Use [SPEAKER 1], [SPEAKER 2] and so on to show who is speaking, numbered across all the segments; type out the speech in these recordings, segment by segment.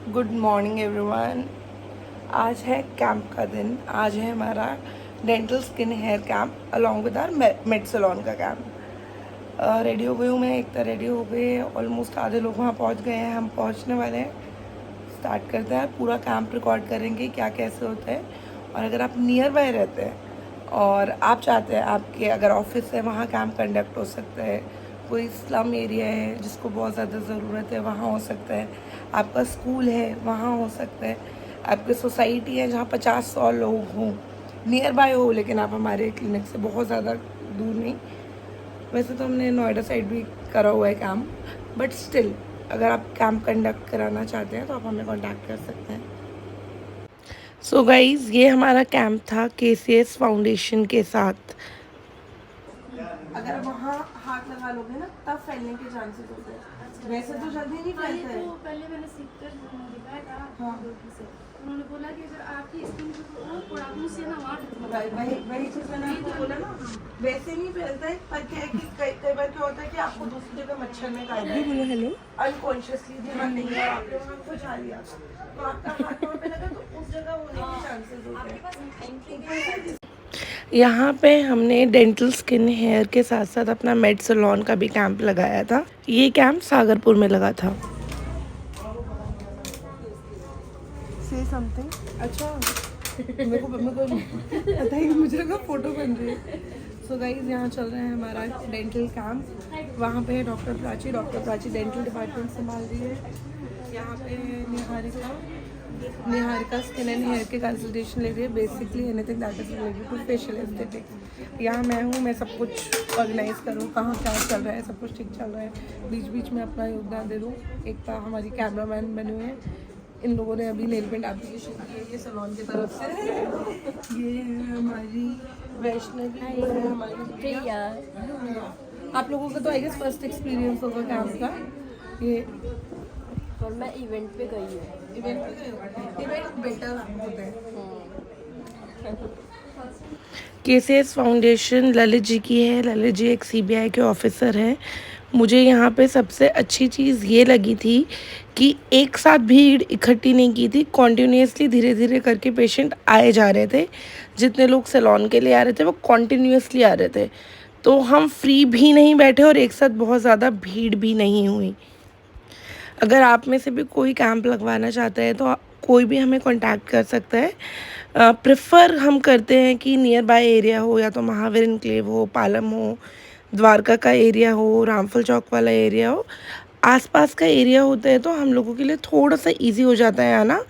[SPEAKER 1] Good morning everyone. आज है camp का दिन। आज है हमारा dental skin hair camp along with R med salon का कैंप। रेडी हो गई हूँ मैं, एक तरह रेडी हो गई। ऑलमोस्ट आधे लोग वहाँ पहुँच गए हैं, हम पहुँचने वाले हैं। स्टार्ट करते हैं, पूरा कैंप रिकॉर्ड करेंगे क्या कैसे होता है। और अगर आप नियर बाय रहते हैं और आप चाहते हैं आपके अगर ऑफिस है वहाँ कैंप कंडक्ट हो सकता है, कोई स्लम एरिया है जिसको बहुत ज़्यादा ज़रूरत है वहाँ हो सकता है, आपका स्कूल है वहाँ हो सकता है, आपकी सोसाइटी है जहाँ 50-100 लोग हों, नियर बाय हो, लेकिन आप हमारे क्लिनिक से बहुत ज़्यादा दूर नहीं। वैसे तो हमने नोएडा साइड भी करा हुआ है कैंप, बट स्टिल अगर आप कैंप कंडक्ट कराना चाहते हैं तो आप हमें कॉन्टैक्ट कर सकते हैं। सो गाइज़, ये हमारा कैंप था KCS फाउंडेशन के साथ। अगर वहाँ हाथ लगा लोगे ना तब फैलने के चांसेस होते हैं, वैसे तो जल्दी नहीं फैलता है।
[SPEAKER 2] तो पहले मैंने सीख कर दिखाया था डॉक्टर से, उन्होंने बोला कि अगर आपकी स्किन को प्रॉब्लम से ना
[SPEAKER 1] वही चीज़ मैंने आपको बोला ना, वैसे नहीं फैलता है। पर क्या है कि कई बार क्या होता है कि आपको दूसरी जगह मच्छर ने काट दिया, बोलो हेलो, अनकॉन्शियसली ध्यान नहीं है, आपने वहाँ कुछ आ लिया तो आपका हाथ वहाँ पे लगा तो उस जगह होने के चांसेस होते हैं। यहाँ पे हमने डेंटल स्किन हेयर के साथ साथ अपना मेड सलोन का भी कैंप लगाया था। ये कैंप सागरपुर में लगा था। से समथिंग अच्छा मेरे को पता ही मुझे लगा फोटो बन रही है। सो गाइज, यहाँ चल रहा है हमारा डेंटल कैंप। वहाँ पे है डॉक्टर प्राची डेंटल डिपार्टमेंट संभाल रही है। यहाँ पे निहारिका स्किन एंड हेयर के कंसल्टेशन ले रही है। Basically anything that is related to facial aesthetics. यहाँ मैं हूँ, मैं सब कुछ ऑर्गेनाइज करूँ, कहाँ क्या चल रहा है, सब कुछ ठीक चल रहा है, बीच बीच में अपना योगदान दे दूँ। एक तो हमारी कैमरामैन बने हुए हैं, इन लोगों ने अभी नेल पेंट एप्लीकेशन की है ये सलोन की तरफ से। ये है हमारी वैष्णवी, है हमारी आप लोगों का तो आई गेस फर्स्ट एक्सपीरियंस होगा कैंप का। ये
[SPEAKER 2] और मैं इवेंट पे गई हूँ।
[SPEAKER 1] इवेंट बेटर होते हैं। KCS फाउंडेशन ललित जी की है। ललित जी एक CBI के ऑफिसर हैं। मुझे यहाँ पे सबसे अच्छी चीज़ ये लगी थी कि एक साथ भीड़ इकट्ठी नहीं की थी, कॉन्टीन्यूसली धीरे धीरे करके पेशेंट आए जा रहे थे। जितने लोग सैलून के लिए आ रहे थे वो कॉन्टीन्यूसली आ रहे थे, तो हम फ्री भी नहीं बैठे और एक साथ बहुत ज़्यादा भीड़ भी नहीं हुई। अगर आप में से भी कोई कैंप लगवाना चाहता है तो कोई भी हमें कांटेक्ट कर सकता है। प्रेफर हम करते हैं कि नियर बाय एरिया हो, या तो महावीर इनक्लेव हो, पालम हो, द्वारका का एरिया हो, रामफल चौक वाला एरिया हो। आसपास का एरिया होता है तो हम लोगों के लिए थोड़ा सा इजी हो जाता है आना,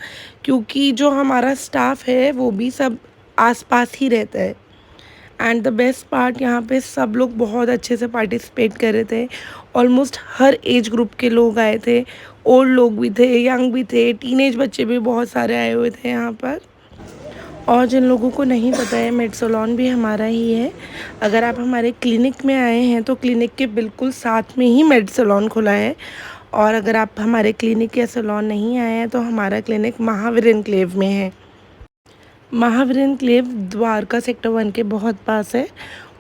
[SPEAKER 1] क्योंकि जो हमारा स्टाफ है वो भी सब आसपास ही रहता है। एंड द बेस्ट पार्ट, यहाँ पे सब लोग बहुत अच्छे से पार्टिसिपेट कर रहे थे। ऑलमोस्ट हर एज ग्रुप के लोग आए थे, ओल्ड लोग भी थे, यंग भी थे, टीनेज बच्चे भी बहुत सारे आए हुए थे यहाँ पर। और जिन लोगों को नहीं पता है, मेड सलोन भी हमारा ही है। अगर आप हमारे क्लिनिक में आए हैं तो क्लिनिक के बिल्कुल साथ में ही मेड सलोन खुला है। और अगर आप हमारे क्लिनिक या सलोन नहीं आए हैं तो हमारा क्लिनिक महावीर एनक्लेव में है। महावीर एनक्लेव द्वारका सेक्टर 1 के बहुत पास है,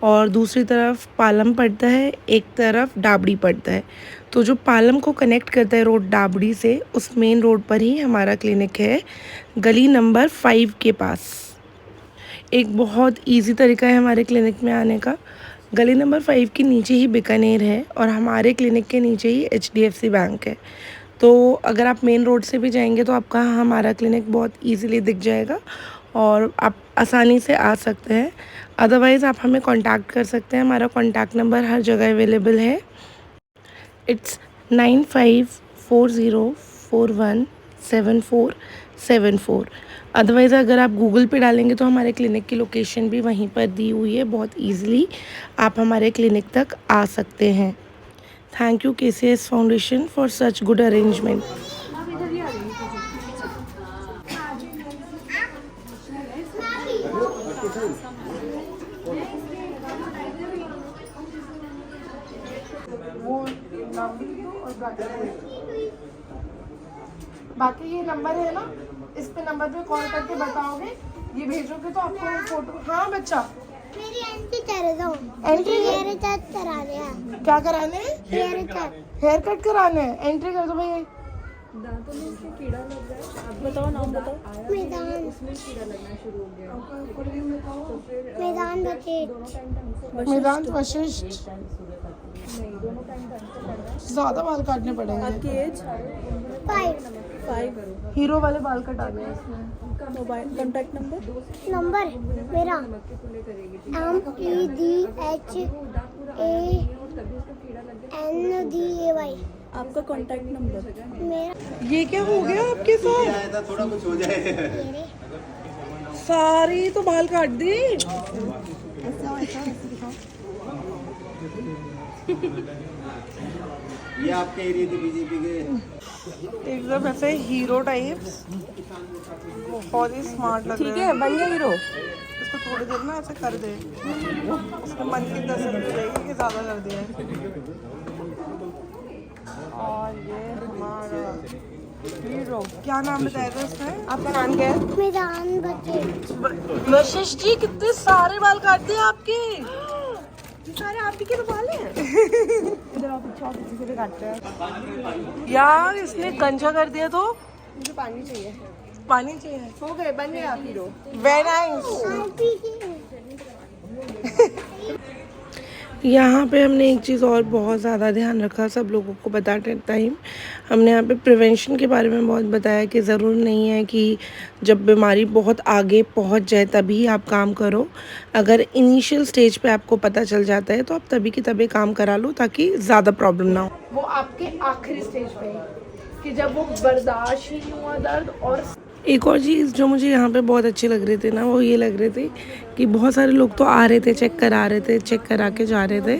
[SPEAKER 1] और दूसरी तरफ पालम पड़ता है, एक तरफ डाबड़ी पड़ता है। तो जो पालम को कनेक्ट करता है रोड डाबड़ी से, उस मेन रोड पर ही हमारा क्लिनिक है, गली नंबर 5 के पास। एक बहुत इजी तरीका है हमारे क्लिनिक में आने का। गली नंबर 5 के नीचे ही बीकानेर है और हमारे क्लिनिक के नीचे ही HDFC बैंक है। तो अगर आप मेन रोड से भी जाएंगे तो आपका हमारा क्लिनिक बहुत इजीली दिख जाएगा और आप आसानी से आ सकते हैं। अदरवाइज़ आप हमें कांटेक्ट कर सकते हैं, हमारा कांटेक्ट नंबर हर जगह अवेलेबल है। इट्स 9540417474। अदरवाइज़ अगर आप गूगल पे डालेंगे तो हमारे क्लिनिक की लोकेशन भी वहीं पर दी हुई है, बहुत ईजिली आप हमारे क्लिनिक तक आ सकते हैं। Thank you KCS foundation for such good arrangement. बाकी ये नंबर है ना, इस पे नंबर पे कॉल करके बताओगे, ये भेजोगे तो आपको फोटो। हाँ बच्चा,
[SPEAKER 3] मेरी एंट्री कर दो।
[SPEAKER 1] एंट्री
[SPEAKER 3] हेयर कट कराने हैं।
[SPEAKER 1] क्या कराने हैं?
[SPEAKER 3] Hair cut.
[SPEAKER 1] हेयर कट कराने हैं। एंट्री कर दो भाई।
[SPEAKER 2] दांतों में उसके कीड़ा लग रहा है। आप बताओ नाम बताओ।
[SPEAKER 3] मैदान।
[SPEAKER 2] उसमें कीड़ा लगना शुरू हो गया।
[SPEAKER 3] मैदान बचे।
[SPEAKER 2] दोनों टाइम
[SPEAKER 1] वेदांत वशिष्ठ।
[SPEAKER 2] नहीं, दोनों टाइम पढ़ना है।
[SPEAKER 1] ज्यादा बाल काटने पड़ेंगे।
[SPEAKER 2] आपकी एज
[SPEAKER 3] 5
[SPEAKER 1] हीरो वाले बाल कटाने हैं इसमें।
[SPEAKER 2] मोबाइल कॉन्टैक्ट नंबर
[SPEAKER 3] नंबर मेरा MEDHANDAY।
[SPEAKER 2] आपका कॉन्टैक्ट नंबर।
[SPEAKER 3] मेरा
[SPEAKER 1] ये क्या हो गया आपके साथ?
[SPEAKER 4] आया था थोड़ा कुछ हो जाए।
[SPEAKER 3] मेरे
[SPEAKER 1] सारी तो बाल काट दी।
[SPEAKER 4] ये आपके एरिया के बीजेपी के
[SPEAKER 1] एकदम ऐसे हीरो टाइप्स। बहुत ही स्मार्ट लग रहा है।
[SPEAKER 2] ठीक है, बन गया हीरो।
[SPEAKER 1] इसको थोड़ी देर ना ऐसे कर दे, उसके मन की तसल्ली हो जाएगी कि ज्यादा कर दिया है। और ये हमारा हीरो, क्या नाम बताया था उसने? आपका नाम क्या है?
[SPEAKER 3] मैदान बचे।
[SPEAKER 1] वशिष्ठ जी, कितने सारे बाल काट दिए आपके।
[SPEAKER 2] सारे आपके के तो बाल हैं।
[SPEAKER 1] इधर आप पीछे किसी से भी काटते हैं यार। इसने कंचा कर दिया तो
[SPEAKER 2] मुझे पानी चाहिए।
[SPEAKER 1] पानी चाहिए।
[SPEAKER 2] हो गए, बन गए आप हीरो।
[SPEAKER 1] Very nice. यहाँ पे हमने एक चीज़ और बहुत ज़्यादा ध्यान रखा सब लोगों को बताते टाइम। हमने यहाँ पे प्रिवेंशन के बारे में बहुत बताया कि ज़रूर नहीं है कि जब बीमारी बहुत आगे पहुँच जाए तभी आप काम करो। अगर इनिशियल स्टेज पे आपको पता चल जाता है तो आप तभी की तभी काम करा लो ताकि ज़्यादा प्रॉब्लम ना हो। वो आपके आखिरी स्टेज पे है कि जब वो बर्दाश्त ही नहीं हुआ दर्द। और एक और चीज़ जो मुझे यहाँ पे बहुत अच्छी लग रही थी ना, वो ये लग रही थी कि बहुत सारे लोग तो आ रहे थे, चेक करा रहे थे, चेक करा के जा रहे थे,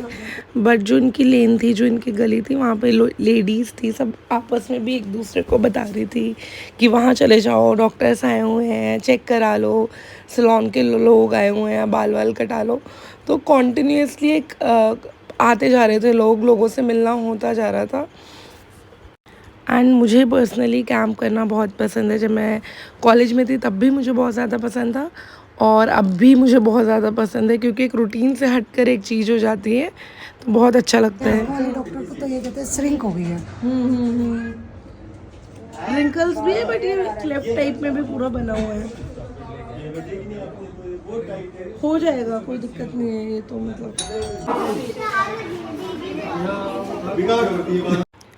[SPEAKER 1] बट जो इनकी लेन थी, जो इनकी गली थी, वहाँ पे लेडीज़ थी, सब आपस में भी एक दूसरे को बता रही थी कि वहाँ चले जाओ, डॉक्टर्स आए हुए हैं, चेक करा लो, सैलून के लोग आए हुए हैं, बाल वाल कटा लो। तो कॉन्टीन्यूसली एक आते जा रहे थे लोग, लोगों से मिलना होता जा रहा था। एंड मुझे पर्सनली कैंप करना बहुत पसंद है। जब मैं कॉलेज में थी तब भी मुझे बहुत ज़्यादा पसंद था और अब भी मुझे बहुत ज़्यादा पसंद है, क्योंकि एक रूटीन से हटकर एक चीज़ हो जाती है तो बहुत अच्छा लगता है।
[SPEAKER 5] डॉक्टर को तो ये कहते हैं श्रिंक हो गई है।
[SPEAKER 1] रिंकल्स भी है बट ये क्लेफ्ट टाइप में भी पूरा बना हुआ है। हो जाएगा, कोई दिक्कत नहीं है ये तो। मतलब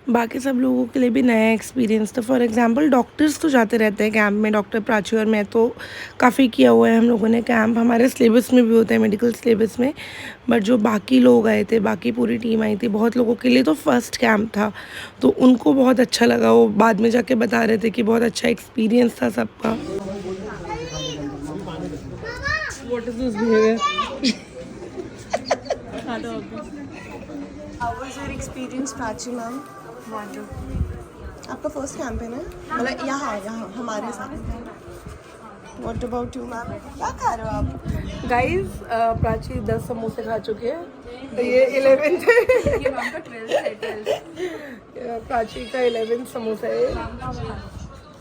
[SPEAKER 1] बाकी सब लोगों के लिए भी नया एक्सपीरियंस था। फॉर एग्जांपल डॉक्टर्स तो जाते रहते हैं कैंप में। डॉक्टर प्राची और मैं तो काफ़ी किया हुआ है हम लोगों ने कैंप, हमारे सिलेबस में भी होता है, मेडिकल सिलेबस में। बट जो बाकी लोग आए थे, बाकी पूरी टीम आई थी, बहुत लोगों के लिए तो फर्स्ट कैंप था, तो उनको बहुत अच्छा लगा। वो बाद में जाके बता रहे थे कि बहुत अच्छा एक्सपीरियंस था सबका। What is this behavior?
[SPEAKER 5] How was your experience, Prachi ma'am? आपका फर्स्ट कैंप है ना? मतलब यहाँ हमारे साथ। What about you, ma'am? क्या खा रहे हो आप?
[SPEAKER 1] गाइस, प्राची 10 समोसे खा चुके हैं, तो ये 11th है।
[SPEAKER 2] ये मैम का 12th है।
[SPEAKER 1] प्राची का 11th समोसा है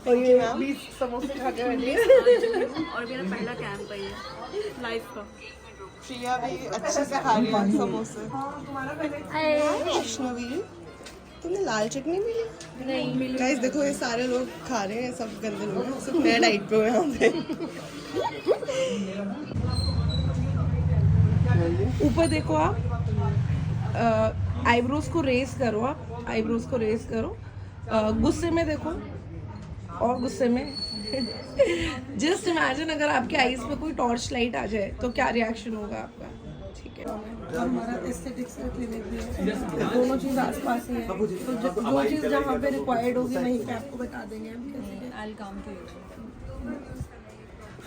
[SPEAKER 1] और ये 20 समोसे खा के बैठी है।
[SPEAKER 2] और मेरा पहला कैंप है ये लाइफ का।
[SPEAKER 5] प्रिया भी अच्छे से खा रही है समोसे। वैष्णवी, तुमने लाल चटनी भी ली?
[SPEAKER 2] नहीं,
[SPEAKER 5] गाइस देखो, ये सारे लोग खा रहे हैं, सब गंदे लोग हैं, सब नया डाइट पे हो यहाँ पे।
[SPEAKER 1] ऊपर देखो आप, आईब्रोज को रेस करो, आप आईब्रोज को रेस करो। गुस्से में देखो और गुस्से में। जस्ट इमेजिन अगर आपके आईज पे कोई टॉर्च लाइट आ जाए तो क्या रिएक्शन होगा आपका। ठीक है, और हमारा एस्थेटिक्स का क्लिनिक भी है, दोनों चीज़ आसपास ही है, तो जो चीज़ जहाँ पे रिक्वायर्ड होगी वहीं पे आपको बता देंगे हम कैसे।
[SPEAKER 2] I'll come to you.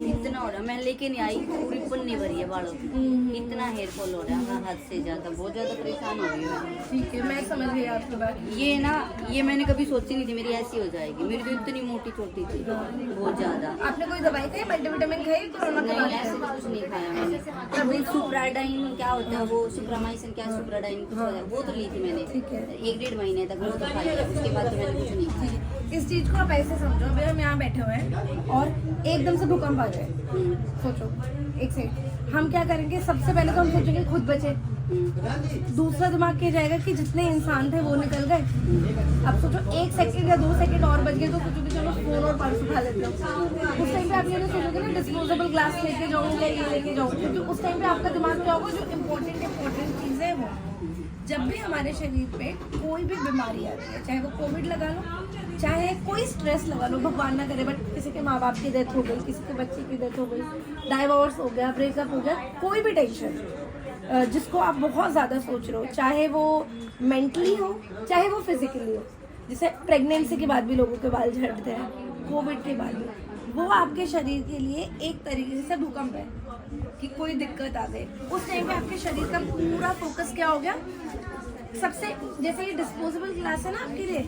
[SPEAKER 6] इतना हो रहा, मैं लेके नहीं आई, पूरी पुन्नी भरी है बालों की। इतना हेयर फॉल हो रहा है हद से ज्यादा, बहुत ज्यादा परेशान हो गई मैं।
[SPEAKER 1] ठीक है, मैं समझ गई आपकी बात।
[SPEAKER 6] ये ना, ये मैंने कभी सोची नहीं थी मेरी ऐसी हो जाएगी। मेरी तो इतनी मोटी चोटी थी, बहुत ज्यादा।
[SPEAKER 2] आपने कोई दवाई खाई, मल्टीविटामिन खाई कोरोना के
[SPEAKER 6] नहीं,
[SPEAKER 2] बाद?
[SPEAKER 6] ऐसे तो कुछ नहीं खाया मैंने। वही सुप्राडाइन क्या होता है, वो सुप्रामाइसिन क्या सुप्राडाइन कुछ होता है, वो तो ली थी मैंने 1-1.5 महीने तक, वो तो खाई है। उसके बाद तो मैंने कुछ नहीं खाया।
[SPEAKER 2] इस चीज को आप ऐसे समझो, अभी हम यहाँ बैठे हुए हैं और एकदम से भूकंप आ जाए, सोचो एक सेकंड, हम क्या करेंगे, सबसे पहले तो हम सोचेंगे खुद बचे, दूसरा दिमाग क्या जाएगा कि जितने इंसान थे वो निकल गए। अब सोचो 1 सेकंड या 2 सेकंड और बच गए तो सोचोगे चलो फोन और पर्स उठा लेते हो। उस टाइम पे आप ये नहीं सोचोगे ना डिस्पोजेबल ग्लास लेके जाऊंगा, ये लेके जाऊंगा, क्योंकि उस टाइम पे आपका दिमाग क्या होगा, जो इम्पोर्टेंट चीज़ें हैं वो। जब भी हमारे शरीर पे कोई भी बीमारी आती है, चाहे वो कोविड लगा लो, चाहे कोई स्ट्रेस लगा लो, भगवान ना करे, बट किसी के माँ बाप की डेथ हो गई, किसी के बच्चे की डेथ हो गई, डाइवोर्स हो गया, ब्रेकअप हो गया, कोई भी टेंशन जिसको आप बहुत ज़्यादा सोच रहे हो, चाहे वो मेंटली हो चाहे वो फिजिकली हो, जैसे प्रेगनेंसी के बाद भी लोगों के बाल झड़ते हैं, कोविड के बाद भी, वो आपके शरीर के लिए एक तरीके से भूकंप है कि कोई दिक्कत आ गई। उस टाइम पे आपके शरीर का पूरा फोकस क्या हो गया, सबसे जैसे ये डिस्पोजेबल ग्लास है ना आपके लिए,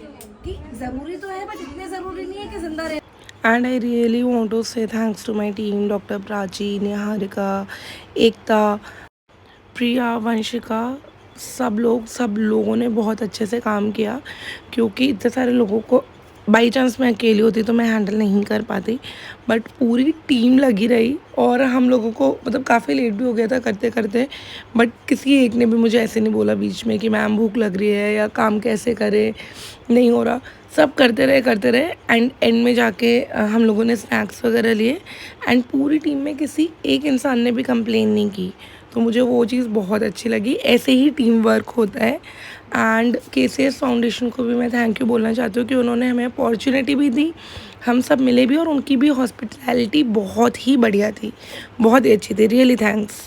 [SPEAKER 2] कि ज़रूरी तो है बट इतने ज़रूरी नहीं है कि जिंदा रहे।
[SPEAKER 1] And I really want to say thanks to my team, Dr. Prachi, Niharika, Ekta, प्रिया, वंशिका, सब लोगों ने बहुत अच्छे से काम किया, क्योंकि इतने सारे लोगों को बाई चांस मैं अकेली होती तो मैं हैंडल नहीं कर पाती, बट पूरी टीम लगी रही और हम लोगों को मतलब काफ़ी लेट भी हो गया था करते करते, बट किसी एक ने भी मुझे ऐसे नहीं बोला बीच में कि मैम भूख लग रही है या काम कैसे करे, नहीं हो रहा, सब करते रहे एंड में जाके हम लोगों ने स्नैक्स वगैरह लिए एंड पूरी टीम में किसी एक इंसान ने भी कंप्लेन नहीं की, तो मुझे वो चीज़ बहुत अच्छी लगी। ऐसे ही टीम वर्क होता है। एंड KCS फाउंडेशन को भी मैं थैंक यू बोलना चाहती हूँ कि उन्होंने हमें अपॉर्चुनिटी भी दी, हम सब मिले भी और उनकी भी हॉस्पिटैलिटी बहुत ही बढ़िया थी, बहुत ही अच्छी थी, रियली थैंक्स।